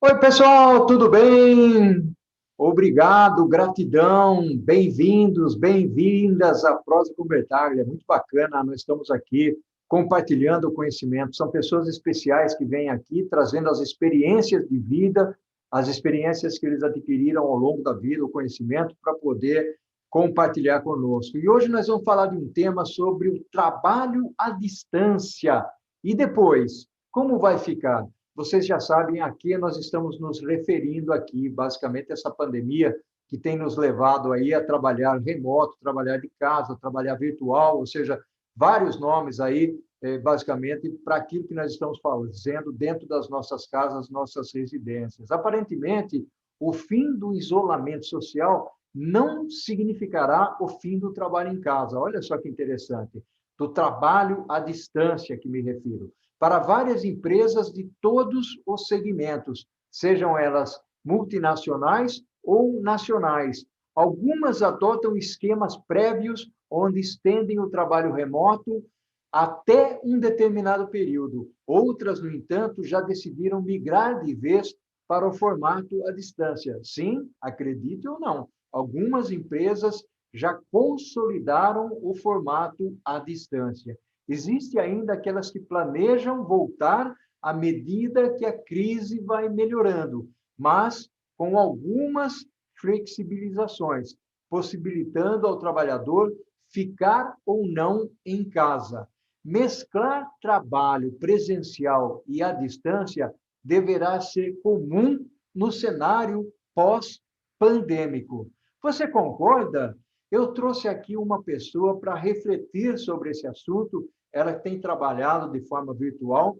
Oi, pessoal, tudo bem? Obrigado, gratidão, bem-vindos, bem-vindas à Prosa com Bertaglia. É muito bacana, nós estamos aqui compartilhando o conhecimento. São pessoas especiais que vêm aqui trazendo as experiências de vida, as experiências que eles adquiriram ao longo da vida, o conhecimento, para poder compartilhar conosco. E hoje nós vamos falar de um tema sobre o trabalho à distância. E depois, como vai ficar? Vocês já sabem a que nós estamos nos referindo aqui, basicamente essa pandemia que tem nos levado aí a trabalhar remoto, trabalhar de casa, trabalhar virtual, ou seja, vários nomes aí, basicamente, para aquilo que nós estamos fazendo dentro das nossas casas, nossas residências. Aparentemente, o fim do isolamento social não significará o fim do trabalho em casa. Olha só que interessante. Do trabalho à distância que me refiro para várias empresas de todos os segmentos, sejam elas multinacionais ou nacionais. Algumas adotam esquemas prévios onde estendem o trabalho remoto até um determinado período. Outras, no entanto, já decidiram migrar de vez para o formato à distância. Sim, acredite ou não, algumas empresas já consolidaram o formato à distância. Existe ainda aquelas que planejam voltar à medida que a crise vai melhorando, mas com algumas flexibilizações, possibilitando ao trabalhador ficar ou não em casa. Mesclar trabalho presencial e à distância deverá ser comum no cenário pós-pandêmico. Você concorda? Eu trouxe aqui uma pessoa para refletir sobre esse assunto. Ela tem trabalhado de forma virtual,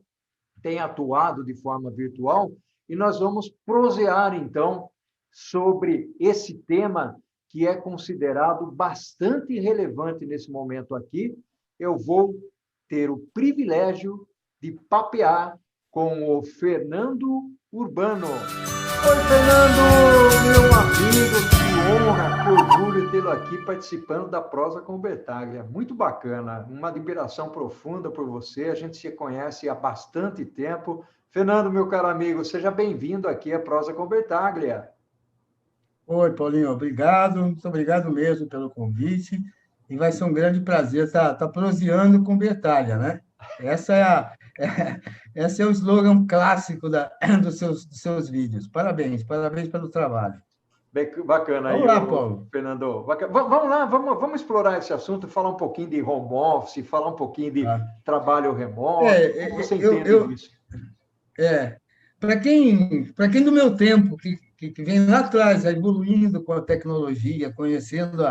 tem atuado de forma virtual, e nós vamos prosear, então, sobre esse tema que é considerado bastante relevante nesse momento aqui. Eu vou ter o privilégio de papear com o Fernando Urbano. Oi, Fernando, meu amigo, que honra, que orgulho tê-lo aqui participando da Prosa com Bertaglia. Muito bacana, uma admiração profunda por você, a gente se conhece há bastante tempo. Fernando, meu caro amigo, seja bem-vindo aqui à Prosa com Bertaglia. Oi, Paulinho, obrigado, muito obrigado mesmo pelo convite. E vai ser um grande prazer estar proseando com Bertalha, né? Essa é esse é o slogan clássico dos seus vídeos. Parabéns, parabéns pelo trabalho. Bacana Vamos aí, lá, Paulo. Fernando. Vamos lá, vamos explorar esse assunto, falar um pouquinho de home office, falar um pouquinho de Tá? trabalho remoto. Como É, você eu, entende eu, disso? para quem do meu tempo, que vem lá atrás, evoluindo com a tecnologia, conhecendo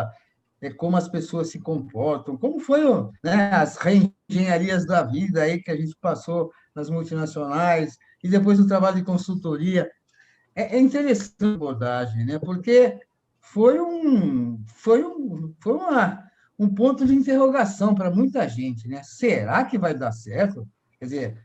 como as pessoas se comportam, como foi, né, as reengenharias da vida aí que a gente passou nas multinacionais, e depois o trabalho de consultoria. É interessante a abordagem, né? Porque foi um ponto de interrogação para muita gente, né? Será que vai dar certo? Quer dizer,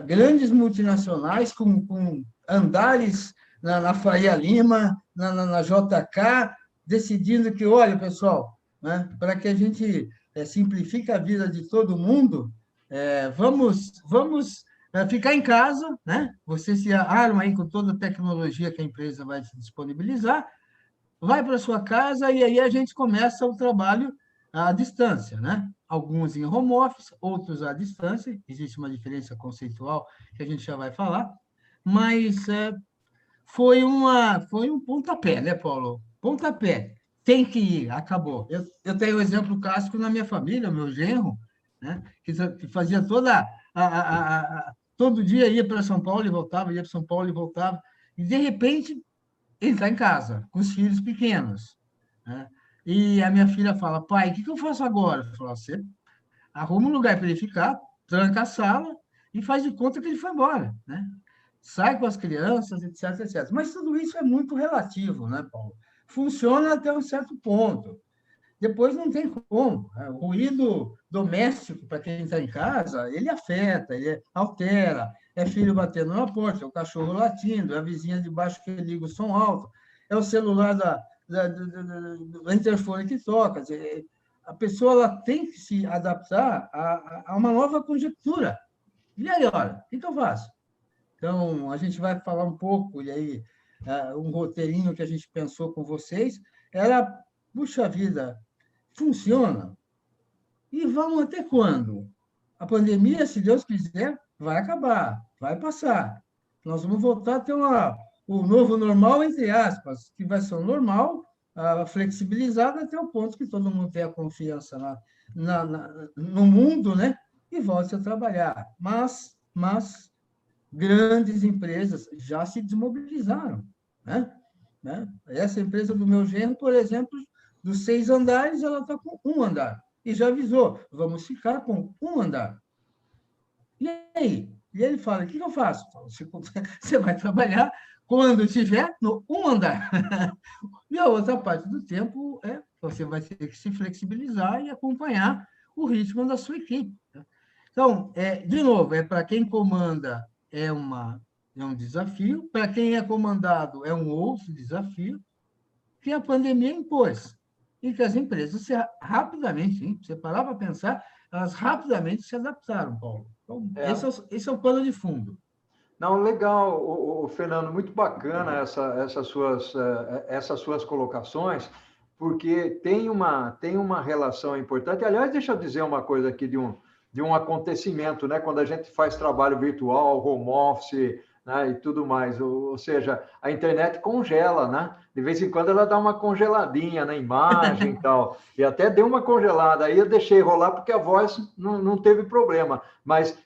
grandes multinacionais com andares na Faria Lima, na JK, decidindo que, olha, pessoal, né, para que a gente simplifique a vida de todo mundo, vamos ficar em casa, né? Você se arma aí com toda a tecnologia que a empresa vai te disponibilizar, vai para sua casa e aí a gente começa o trabalho à distância, né? Alguns em home office, outros à distância. Existe uma diferença conceitual que a gente já vai falar, mas foi um pontapé, né, Paulo? Pontapé. Tem que ir, acabou. Eu tenho um exemplo clássico na minha família, o meu genro, né, que fazia todo dia ia para São Paulo e voltava, ia para São Paulo e voltava, e de repente ele está em casa, com os filhos pequenos, né? E a minha filha fala, pai, o que eu faço agora? Eu falo, você arruma um lugar para ele ficar, tranca a sala e faz de conta que ele foi embora, né? Sai com as crianças, etc, etc. Mas tudo isso é muito relativo, né, Paulo? Funciona até um certo ponto. Depois não tem como, né? O ruído doméstico, para quem está em casa, ele afeta, ele altera. É filho batendo na porta, é o cachorro latindo, é a vizinha de baixo que liga o som alto, é o celular da interfone que toca. Quer dizer, a pessoa ela tem que se adaptar a uma nova conjectura. E aí, olha, o que eu faço? Então, a gente vai falar um pouco, e aí, um roteirinho que a gente pensou com vocês, era, puxa vida, funciona? E vamos até quando? A pandemia, se Deus quiser, vai acabar, vai passar. Nós vamos voltar a ter o novo normal, entre aspas, que vai ser o normal, flexibilizado até o ponto que todo mundo tenha confiança no mundo, né? E volte a trabalhar. Mas grandes empresas já se desmobilizaram, né? Essa empresa do meu genro, por exemplo, dos 6 andares, ela está com um andar. E já avisou, vamos ficar com um andar. E aí? E ele fala, o que eu faço? Você vai trabalhar quando estiver no um andar. E a outra parte do tempo você vai ter que se flexibilizar e acompanhar o ritmo da sua equipe. Então, de novo, para quem comanda é um desafio, para quem é comandado é um outro desafio, que a pandemia impôs e que as empresas rapidamente, hein, você parar para pensar, elas rapidamente se adaptaram, Paulo. Então, esse é o pano de fundo. Não, legal, Fernando, muito bacana essas suas colocações, porque tem uma relação importante. Aliás, deixa eu dizer uma coisa aqui de um acontecimento, né? Quando a gente faz trabalho virtual, home office, né? E tudo mais, ou seja, a internet congela, né? De vez em quando ela dá uma congeladinha na imagem e tal, e até deu uma congelada, aí eu deixei rolar porque a voz não teve problema, mas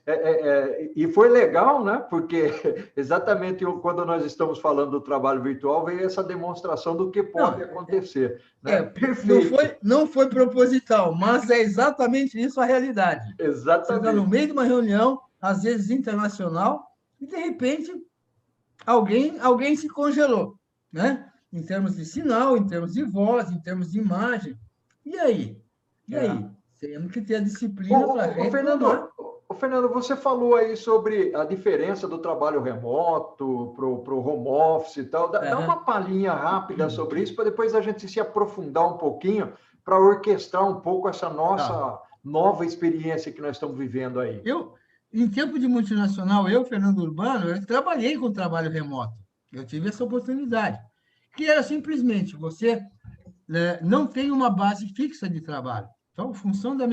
e foi legal, né? Porque exatamente quando nós estamos falando do trabalho virtual, veio essa demonstração do que pode acontecer. Né? Perfeito. Não foi proposital, mas é exatamente isso a realidade. Exatamente. Você está no meio de uma reunião, às vezes internacional, e de repente alguém se congelou, né? Em termos de sinal, em termos de voz, em termos de imagem. E aí? Temos que ter a disciplina para retomar. Fernando, você falou aí sobre a diferença do trabalho remoto para o home office e tal. Dá uma palhinha rápida sobre isso, para depois a gente se aprofundar um pouquinho, para orquestrar um pouco essa nossa nova experiência que nós estamos vivendo aí. Em tempo de multinacional, Fernando Urbano, eu trabalhei com trabalho remoto. Eu tive essa oportunidade, que era simplesmente você não tem uma base fixa de trabalho. Então, em função das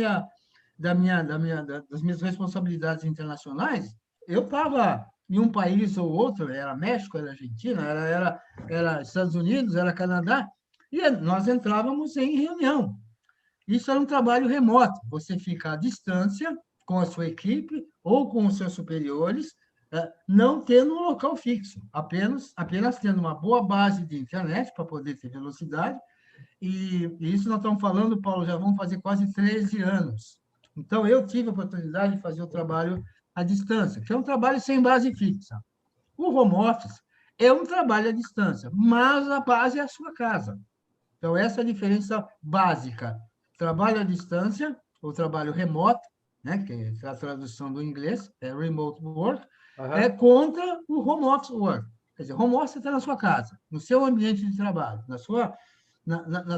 minhas responsabilidades internacionais, eu estava em um país ou outro, era México, era Argentina, era Estados Unidos, era Canadá, e nós entrávamos em reunião. Isso era um trabalho remoto. Você fica à distância com a sua equipe ou com os seus superiores, não tendo um local fixo, apenas tendo uma boa base de internet para poder ter velocidade. E isso nós estamos falando, Paulo, já vão fazer quase 13 anos. Então, eu tive a oportunidade de fazer o trabalho à distância, que é um trabalho sem base fixa. O home office é um trabalho à distância, mas a base é a sua casa. Então, essa é a diferença básica. Trabalho à distância, ou trabalho remoto, né, que é a tradução do inglês, é remote work, contra o home office work. Quer dizer, home office está na sua casa, no seu ambiente de trabalho, na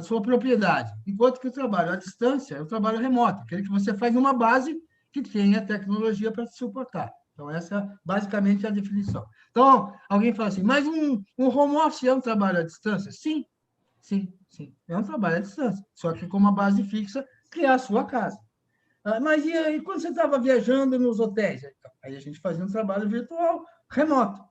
sua propriedade. Enquanto que o trabalho à distância é o trabalho remoto, aquele que você faz numa base que tem a tecnologia para te suportar. Então, essa basicamente é a definição. Então, alguém fala assim, mas um home office é um trabalho à distância? Sim. É um trabalho à distância, só que com uma base fixa, que é a sua casa. Mas e aí, quando você estava viajando nos hotéis? Aí a gente fazia um trabalho virtual, remoto,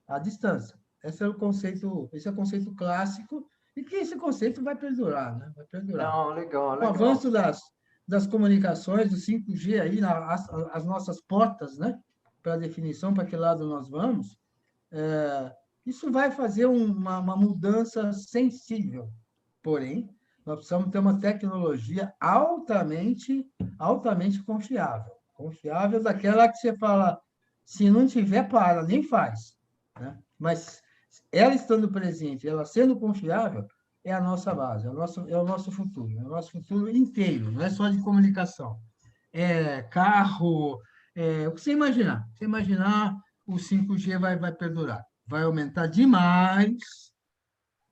à distância. Esse é o conceito clássico, e que esse conceito vai perdurar, né? Vai perdurar. Não, legal. O avanço das comunicações, do 5G aí, as nossas portas, né? Para a definição, para que lado nós vamos, isso vai fazer uma mudança sensível. Porém, nós precisamos ter uma tecnologia altamente confiável. Confiável daquela que você fala, se não tiver, para, nem faz. Né? Mas ela estando presente, ela sendo confiável, é a nossa base, é o nosso futuro. É o nosso futuro inteiro, não é só de comunicação. É carro, o que você imaginar. Se imaginar, o 5G vai perdurar. Vai aumentar demais,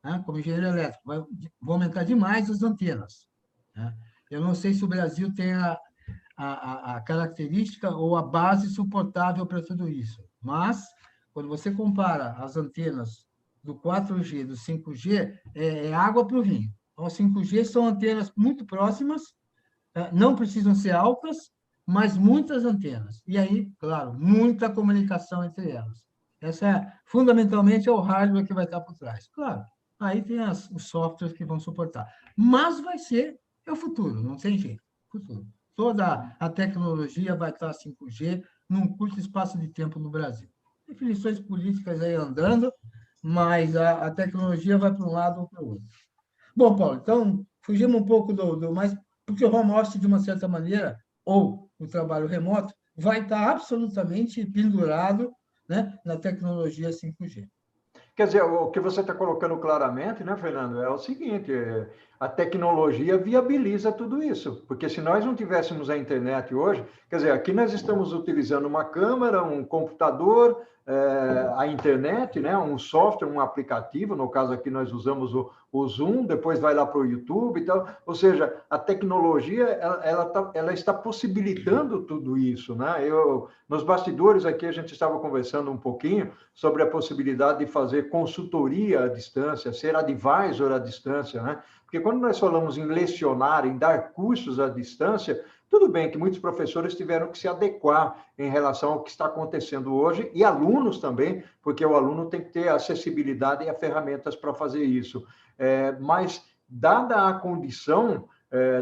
né? Como engenheiro elétrico, vai aumentar demais as antenas. Né? Eu não sei se o Brasil tem a característica ou a base suportável para tudo isso, mas quando você compara as antenas do 4G, do 5G, é água para o vinho. Então, as 5G são antenas muito próximas, não precisam ser altas, mas muitas antenas. E aí, claro, muita comunicação entre elas. Fundamentalmente, é o hardware que vai estar por trás. Claro, aí tem os softwares que vão suportar. Mas é o futuro, não tem jeito. Futuro. Toda a tecnologia vai estar 5G num curto espaço de tempo no Brasil. Definições políticas aí andando, mas a tecnologia vai para um lado ou para o outro. Bom, Paulo, então, fugimos um pouco do mais, porque o home office, de uma certa maneira, ou o trabalho remoto, vai estar absolutamente pendurado, né, na tecnologia 5G. Quer dizer, o que você está colocando claramente, né, Fernando, é o seguinte: a tecnologia viabiliza tudo isso, porque se nós não tivéssemos a internet hoje, quer dizer, aqui nós estamos utilizando uma câmera, um computador, a internet, né, um software, um aplicativo, no caso aqui nós usamos o Zoom, depois vai lá para o YouTube e tal, ou seja, a tecnologia, ela está possibilitando tudo isso, né? Nos bastidores aqui a gente estava conversando um pouquinho sobre a possibilidade de fazer consultoria à distância, ser advisor à distância, né? Porque quando nós falamos em lecionar, em dar cursos à distância, tudo bem que muitos professores tiveram que se adequar em relação ao que está acontecendo hoje, e alunos também, porque o aluno tem que ter acessibilidade e as ferramentas para fazer isso. Mas, dada a condição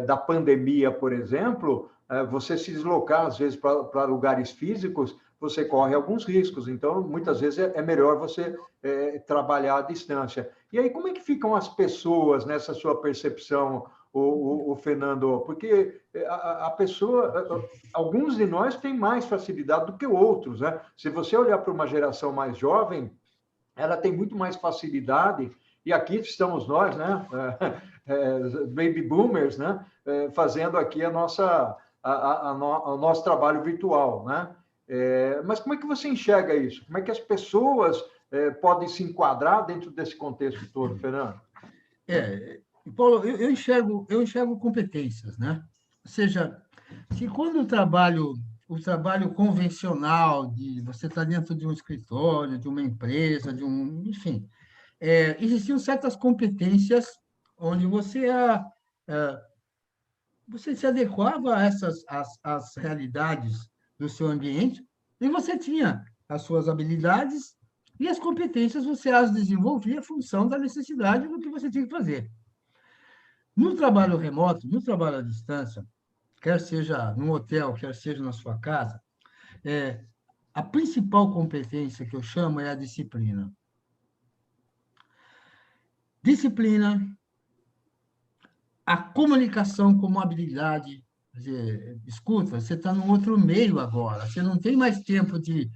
da pandemia, por exemplo, você se deslocar, às vezes, para lugares físicos, você corre alguns riscos. Então, muitas vezes, é melhor você trabalhar à distância. E aí, como é que ficam as pessoas nessa sua percepção, o Fernando? Porque a pessoa, alguns de nós têm mais facilidade do que outros, né? Se você olhar para uma geração mais jovem, ela tem muito mais facilidade, e aqui estamos nós, né? Baby boomers, né? Fazendo aqui o nosso trabalho virtual, né? Mas como é que você enxerga isso? Como é que as pessoas podem se enquadrar dentro desse contexto todo, Fernando? Paulo, eu enxergo competências, né? Ou seja, se quando o trabalho convencional de você estar dentro de um escritório, de uma empresa, enfim, existiam certas competências onde você se adequava a as realidades do seu ambiente e você tinha as suas habilidades e as competências você as desenvolvia em função da necessidade do que você tinha que fazer. No trabalho remoto, no trabalho à distância, quer seja no hotel, quer seja na sua casa, a principal competência que eu chamo é a disciplina. Disciplina, a comunicação como habilidade. Quer dizer, escuta, você está num outro meio agora, você não tem mais tempo de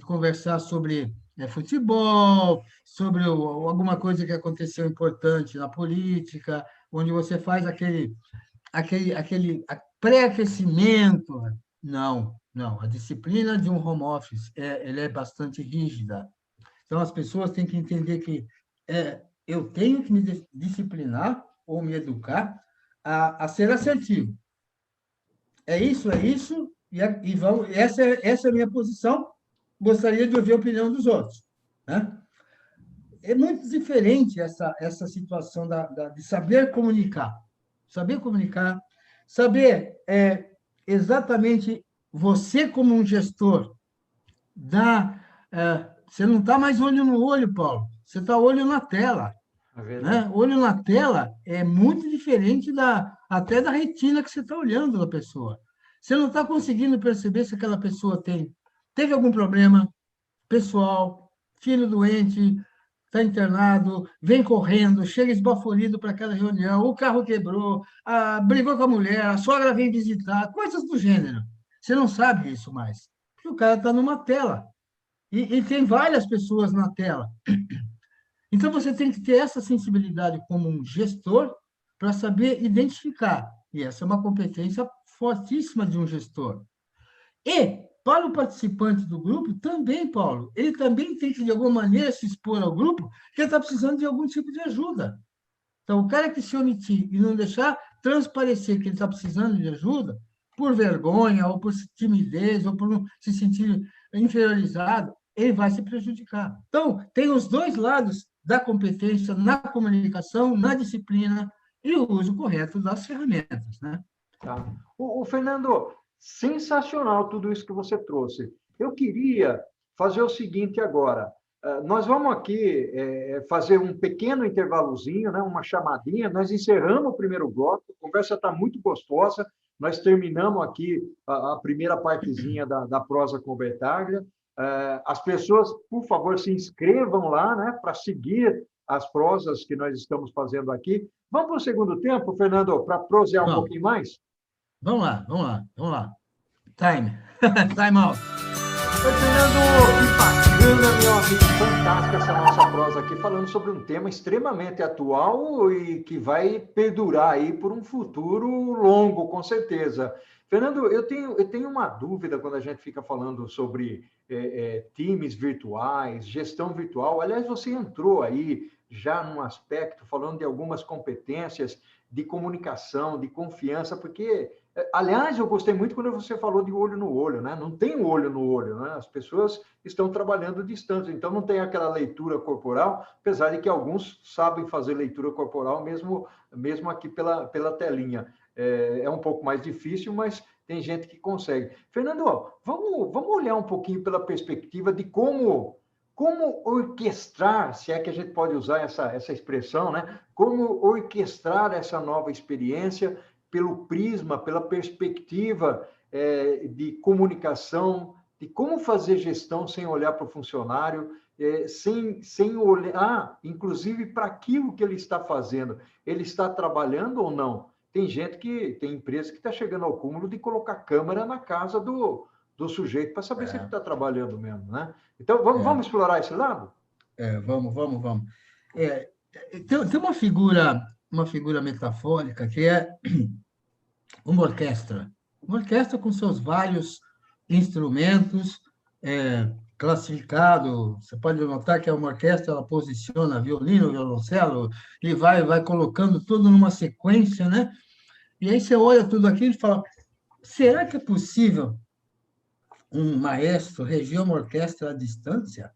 conversar sobre futebol, sobre alguma coisa que aconteceu importante na política, onde você faz aquele pré-aquecimento. Não. A disciplina de um home office ela é bastante rígida. Então, as pessoas têm que entender que eu tenho que me disciplinar ou me educar a ser assertivo. É isso, e vamos, essa é a minha posição. Gostaria de ouvir a opinião dos outros, né? É muito diferente essa situação de saber comunicar. Saber exatamente você como um gestor, você não está mais olho no olho, Paulo, você está olho na tela. Né? Olho na tela é muito diferente até da retina que você está olhando da pessoa. Você não está conseguindo perceber se aquela pessoa teve algum problema pessoal, filho doente, está internado, vem correndo, chega esbaforido para aquela reunião, o carro quebrou, brigou com a mulher, a sogra vem visitar, coisas do gênero. Você não sabe isso mais, porque o cara está numa tela. E tem várias pessoas na tela. Então, você tem que ter essa sensibilidade como um gestor para saber identificar. E essa é uma competência fortíssima de um gestor. E, para o participante do grupo, também, Paulo, ele também tem que, de alguma maneira, se expor ao grupo, que ele está precisando de algum tipo de ajuda. Então, o cara que se omitir e não deixar transparecer que ele está precisando de ajuda, por vergonha, ou por timidez, ou por não se sentir inferiorizado, ele vai se prejudicar. Então, tem os dois lados da competência na comunicação, na disciplina e o uso correto das ferramentas, né? Tá. Fernando, sensacional tudo isso que você trouxe. Eu queria fazer o seguinte agora. Nós vamos aqui fazer um pequeno intervalozinho, né, uma chamadinha. Nós encerramos o primeiro bloco, a conversa está muito gostosa. Nós terminamos aqui a primeira partezinha da prosa com Bertaglia. As pessoas, por favor, se inscrevam lá, né, para seguir as prosas que nós estamos fazendo aqui. Vamos para o segundo tempo, Fernando, para prosear um pouquinho mais? Vamos lá. Time. Time out. Oi, Fernando, que bacana, meu amigo, fantástica essa nossa prosa aqui, falando sobre um tema extremamente atual e que vai perdurar aí por um futuro longo, com certeza. Fernando, eu tenho uma dúvida quando a gente fica falando sobre times virtuais, gestão virtual. Aliás, você entrou aí já num aspecto, falando de algumas competências de comunicação, de confiança, porque, aliás, eu gostei muito quando você falou de olho no olho, né? Não tem olho no olho, né? As pessoas estão trabalhando distante, então não tem aquela leitura corporal, apesar de que alguns sabem fazer leitura corporal mesmo aqui pela telinha. É um pouco mais difícil, mas tem gente que consegue. Fernando, vamos olhar um pouquinho pela perspectiva de como orquestrar, se é que a gente pode usar essa expressão, né? Como orquestrar essa nova experiência pelo prisma, pela perspectiva de comunicação, de como fazer gestão sem olhar para o funcionário, sem olhar, inclusive, para aquilo que ele está fazendo. Ele está trabalhando ou não? Tem empresa que está chegando ao cúmulo de colocar câmera na casa do sujeito para saber se ele está trabalhando mesmo, né? Então, vamos explorar esse lado? Vamos. Tem uma figura metafórica que é uma orquestra. Uma orquestra com seus vários instrumentos classificados. Você pode notar que uma orquestra ela posiciona violino, violoncelo, e vai colocando tudo numa sequência, né? E aí você olha tudo aquilo e fala, será que é possível um maestro reger uma orquestra à distância?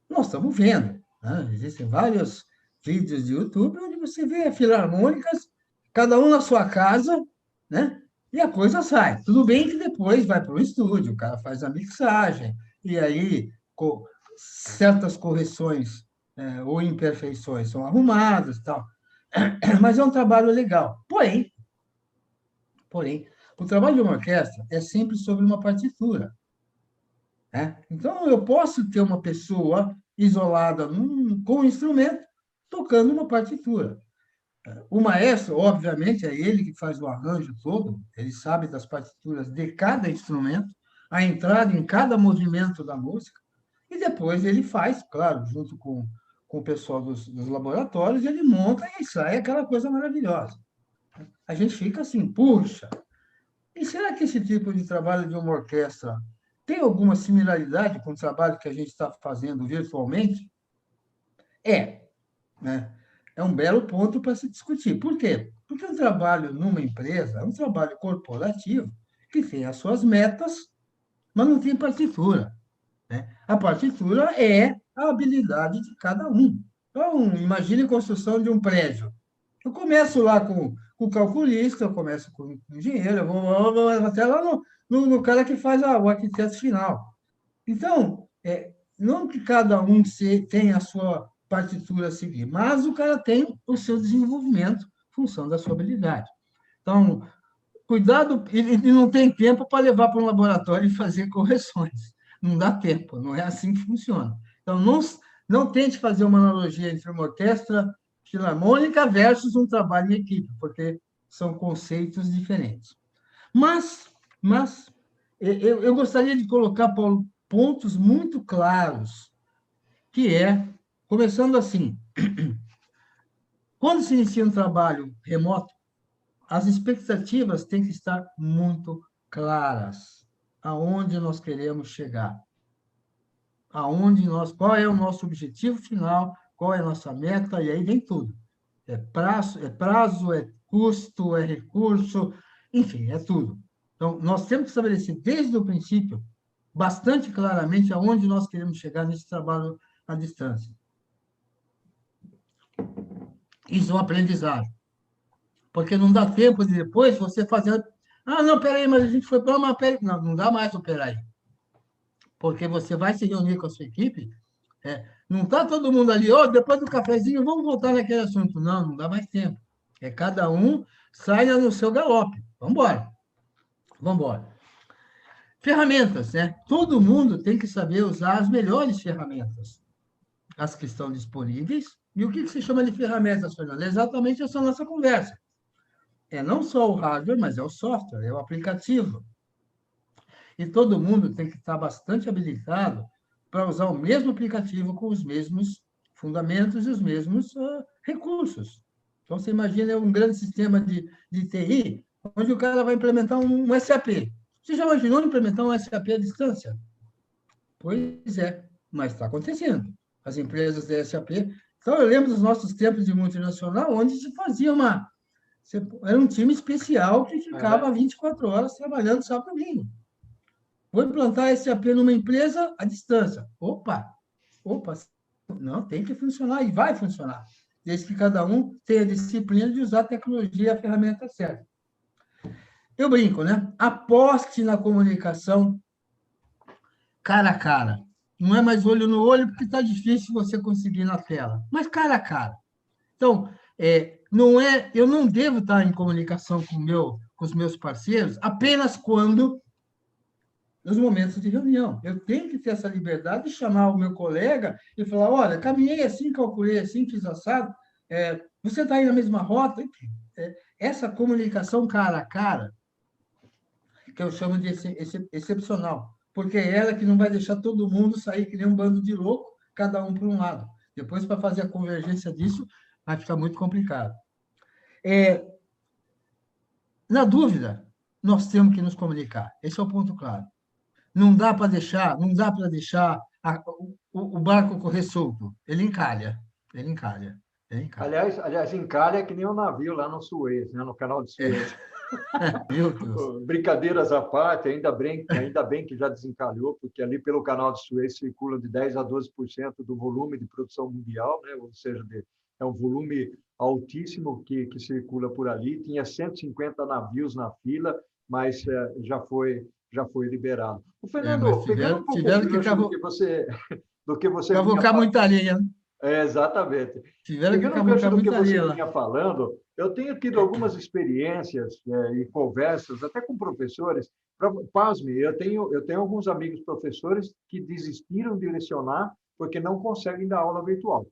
Nós estamos vendo, né? Existem vários vídeos de YouTube onde você vê filarmônicas, cada um na sua casa, né? E a coisa sai. Tudo bem que depois vai para o estúdio, o cara faz a mixagem, e aí certas correções ou imperfeições são arrumadas, tal. Mas é um trabalho legal. Porém, o trabalho de uma orquestra é sempre sobre uma partitura. Né? Então, eu posso ter uma pessoa isolada com um instrumento tocando uma partitura. O maestro, obviamente, é ele que faz o arranjo todo, ele sabe das partituras de cada instrumento, a entrada em cada movimento da música, e depois ele faz, claro, junto com o pessoal dos laboratórios, ele monta e sai aquela coisa maravilhosa. A gente fica assim, puxa, e será que esse tipo de trabalho de uma orquestra tem alguma similaridade com o trabalho que a gente está fazendo virtualmente? Né? É um belo ponto para se discutir. Por quê? Porque o trabalho numa empresa é um trabalho corporativo que tem as suas metas, mas não tem partitura. Né? A partitura é a habilidade de cada um. Então, imagine a construção de um prédio. Eu começo lá com o calculista, eu começo com o engenheiro, eu vou até lá no cara que faz o arquiteto final. Então, não que cada um tenha a sua partitura a seguir, mas o cara tem o seu desenvolvimento em função da sua habilidade. Então, cuidado, ele não tem tempo para levar para um laboratório e fazer correções. Não dá tempo, não é assim que funciona. Então, não tente fazer uma analogia entre uma orquestra filarmônica versus um trabalho em equipe, porque são conceitos diferentes. Mas eu gostaria de colocar, Paulo, pontos muito claros, que começando assim, quando se inicia um trabalho remoto, as expectativas têm que estar muito claras. Aonde nós queremos chegar? Qual é o nosso objetivo final? Qual é a nossa meta? E aí vem tudo. É prazo, é custo, é recurso, enfim, é tudo. Então, nós temos que estabelecer desde o princípio bastante claramente aonde nós queremos chegar nesse trabalho à distância. Isso é um aprendizado. Porque não dá tempo de depois você fazer... Ah, não, peraí, mas a gente foi para uma... Não, não dá mais o peraí. Porque você vai se reunir com a sua equipe, não está todo mundo ali, depois do cafezinho, vamos voltar naquele assunto. Não, não dá mais tempo. Cada um sai no seu galope. Vamos embora. Vamos embora. Ferramentas, né? Todo mundo tem que saber usar as melhores ferramentas, as que estão disponíveis. E o que se chama de ferramentas, Fernando? É exatamente essa nossa conversa. Não só o hardware, mas é o software, é o aplicativo. E todo mundo tem que estar bastante habilitado para usar o mesmo aplicativo com os mesmos fundamentos e os mesmos recursos. Então, você imagina um grande sistema de TI, onde o cara vai implementar um SAP. Você já imaginou implementar um SAP à distância? Pois é, mas está acontecendo. As empresas de SAP... Então, eu lembro dos nossos tempos de multinacional, onde se fazia era um time especial que ficava 24 horas trabalhando só para mim. Vou implantar SAP numa empresa à distância. Opa, não, tem que funcionar e vai funcionar, desde que cada um tenha a disciplina de usar a tecnologia e a ferramenta certa. Eu brinco, né? Aposte na comunicação cara a cara. Não é mais olho no olho, porque está difícil você conseguir na tela, mas cara a cara. Então, eu não devo estar em comunicação com os meus parceiros apenas quando... nos momentos de reunião. Eu tenho que ter essa liberdade de chamar o meu colega e falar, olha, caminhei assim, calculei assim, fiz assado, você está aí na mesma rota? Essa comunicação cara a cara, que eu chamo de excepcional, porque é ela que não vai deixar todo mundo sair que nem um bando de louco, cada um para um lado. Depois, para fazer a convergência disso, vai ficar muito complicado. Na dúvida, nós temos que nos comunicar. Esse é o ponto claro. Não dá para deixar o barco correr solto. Ele encalha. Aliás, encalha que nem um navio lá no Suez, né? No canal de Suez. Meu Deus. Brincadeiras à parte, ainda bem que já desencalhou, porque ali pelo canal de Suez circula de 10% a 12% do volume de produção mundial, né? Ou seja, é um volume altíssimo que circula por ali. Tinha 150 navios na fila, mas já foi liberado. O Fernando, pegando um pouco do que você cavocar muita areia. Exatamente. Tiveram que cavocar muita areia. Você vinha falando, eu tenho tido algumas experiências e conversas, até com professores. Pasme, eu tenho alguns amigos professores que desistiram de lecionar porque não conseguem dar aula virtual.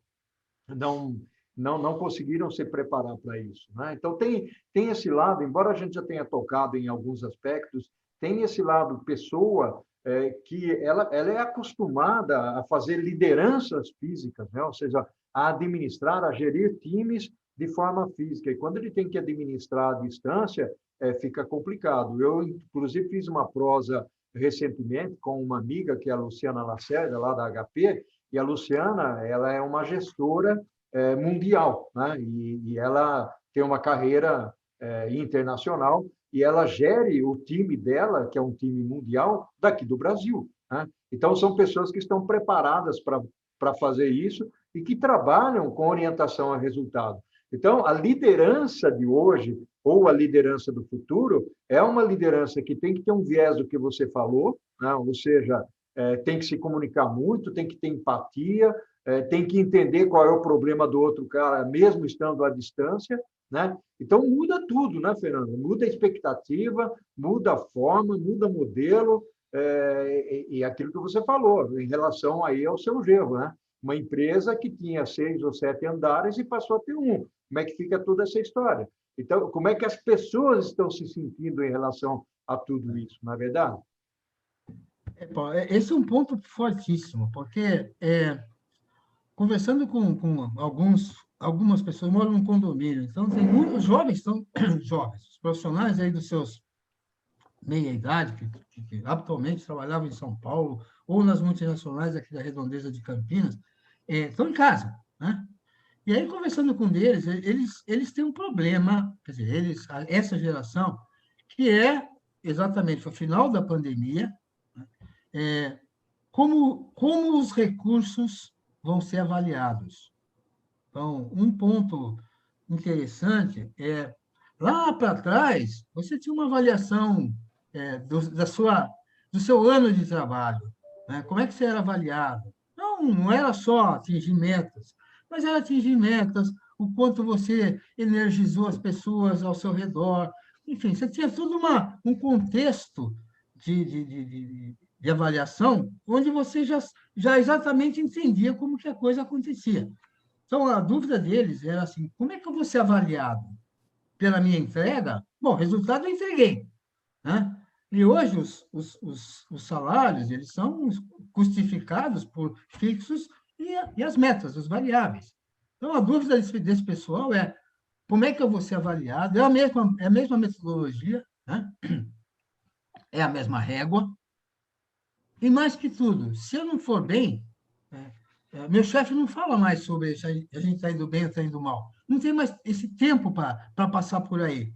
Não conseguiram se preparar para isso, né? Então, tem esse lado, embora a gente já tenha tocado em alguns aspectos, tem esse lado pessoa que ela é acostumada a fazer lideranças físicas, né? Ou seja, a administrar, a gerir times de forma física. E quando ele tem que administrar à distância, fica complicado. Eu, inclusive, fiz uma prosa recentemente com uma amiga, que é a Luciana Lacerda, lá da HP, e a Luciana, ela é uma gestora mundial, né? E ela tem uma carreira internacional e ela gere o time dela, que é um time mundial, daqui do Brasil, né? Então, são pessoas que estão preparadas para fazer isso e que trabalham com orientação a resultado. Então, a liderança de hoje, ou a liderança do futuro, é uma liderança que tem que ter um viés do que você falou, né? Ou seja, tem que se comunicar muito, tem que ter empatia, tem que entender qual é o problema do outro cara, mesmo estando à distância, né? Então, muda tudo, né, Fernando? Muda a expectativa, muda a forma, muda o modelo, e aquilo que você falou, em relação aí ao seu genro, né? Uma empresa que tinha 6 ou 7 andares e passou a ter 1. Como é que fica toda essa história? Então, como é que as pessoas estão se sentindo em relação a tudo isso, não é verdade? Esse é um ponto fortíssimo, porque conversando com algumas pessoas, moram num condomínio, então tem muitos jovens, os profissionais aí dos seus meia-idade, que atualmente trabalhavam em São Paulo ou nas multinacionais aqui da Redondeza de Campinas, estão em casa, né? E aí, conversando com eles têm um problema, quer dizer, essa geração, que é exatamente o final da pandemia, né? como os recursos vão ser avaliados. Então, um ponto interessante é, lá para trás, você tinha uma avaliação do seu ano de trabalho, né? Como é que você era avaliado? Não era só atingir metas, mas era atingir metas, o quanto você energizou as pessoas ao seu redor. Enfim, você tinha todo um contexto de avaliação onde você já exatamente entendia como que a coisa acontecia. Então, a dúvida deles era assim, como é que eu vou ser avaliado? Pela minha entrega? Bom, resultado eu entreguei, né? E hoje os salários eles são custificados por fixos e as metas, os variáveis. Então, a dúvida desse pessoal é como é que eu vou ser avaliado? É a mesma metodologia, né? É a mesma régua. E mais que tudo, se eu não for bem, meu chefe não fala mais sobre se a gente está indo bem ou está indo mal. Não tem mais esse tempo para passar por aí.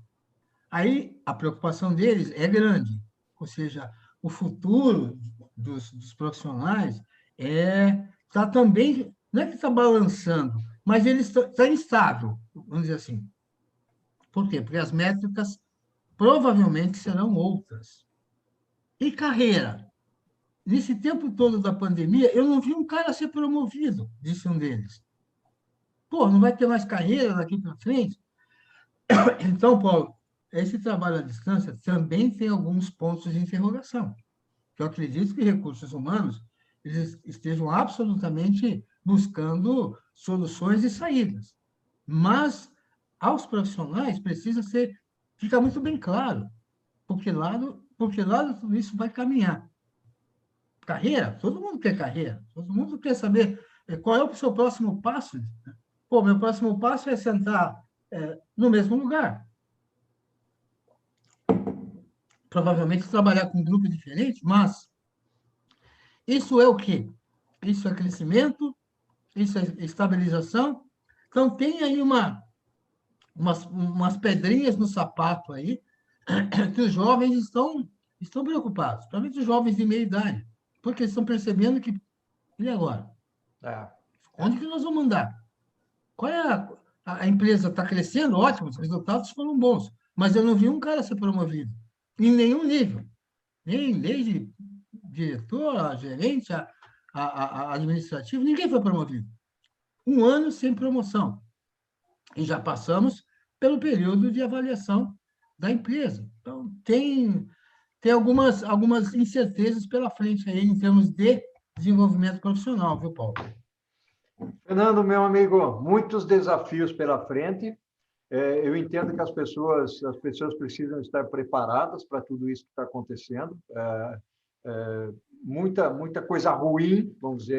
Aí a preocupação deles é grande, ou seja, o futuro dos profissionais está também, não é que está balançando, mas ele está instável, vamos dizer assim. Por quê? Porque as métricas provavelmente serão outras. E carreira? Nesse tempo todo da pandemia, eu não vi um cara ser promovido, disse um deles. Pô, não vai ter mais carreira daqui para frente? Então, Paulo, esse trabalho à distância também tem alguns pontos de interrogação. Eu acredito que recursos humanos eles estejam absolutamente buscando soluções e saídas. Mas, aos profissionais, precisa ficar muito bem claro por que lado tudo isso vai caminhar. Carreira? Todo mundo quer carreira. Todo mundo quer saber qual é o seu próximo passo. Pô, meu próximo passo é sentar no mesmo lugar. Provavelmente trabalhar com um grupo diferente, mas isso é o quê? Isso é crescimento, isso é estabilização. Então, tem aí umas pedrinhas no sapato aí que os jovens estão preocupados, principalmente os jovens de meia idade, porque eles estão percebendo que, e agora? Onde que nós vamos andar? Qual é a empresa está crescendo? Ótimo, os resultados foram bons, mas eu não vi um cara ser promovido, em nenhum nível, nem desde diretor, a gerente, a administrativo, ninguém foi promovido. Um ano sem promoção. E já passamos pelo período de avaliação da empresa. Então, tem algumas incertezas pela frente aí em termos de desenvolvimento profissional, viu, Paulo? Fernando, meu amigo, muitos desafios pela frente. Eu entendo que as pessoas precisam estar preparadas para tudo isso que está acontecendo. Muita coisa ruim, vamos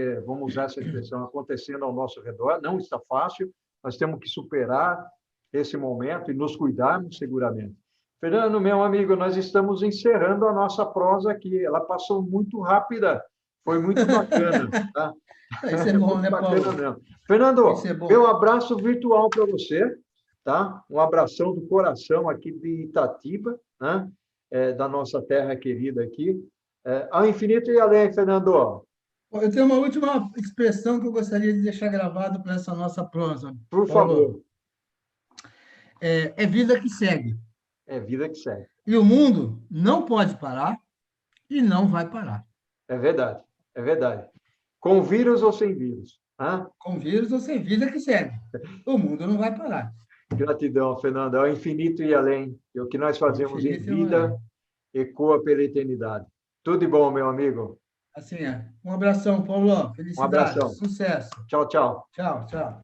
usar essa expressão, acontecendo ao nosso redor. Não está fácil. Nós temos que superar esse momento e nos cuidarmos seguramente. Fernando, meu amigo, nós estamos encerrando a nossa prosa aqui. Ela passou muito rápida. Foi muito bacana, tá? Isso é bom, né, Paulo? Mesmo. Fernando, meu abraço virtual para você, tá? Um abração do coração aqui de Itatiba, né? Da nossa terra querida aqui. Ao infinito e além, Fernando. Eu tenho uma última expressão que eu gostaria de deixar gravado para essa nossa prosa. Por favor. É vida que segue. É vida que segue. E o mundo não pode parar e não vai parar. É verdade, é verdade. Com vírus ou sem vírus? Com vírus ou sem vida que segue. O mundo não vai parar. Gratidão, Fernando. Ao infinito e além. E o que nós fazemos em vida ecoa pela eternidade. Tudo de bom, meu amigo. Assim é. Um abração, Paulo. Felicidade. Um abração. Sucesso. Tchau, tchau. Tchau, tchau.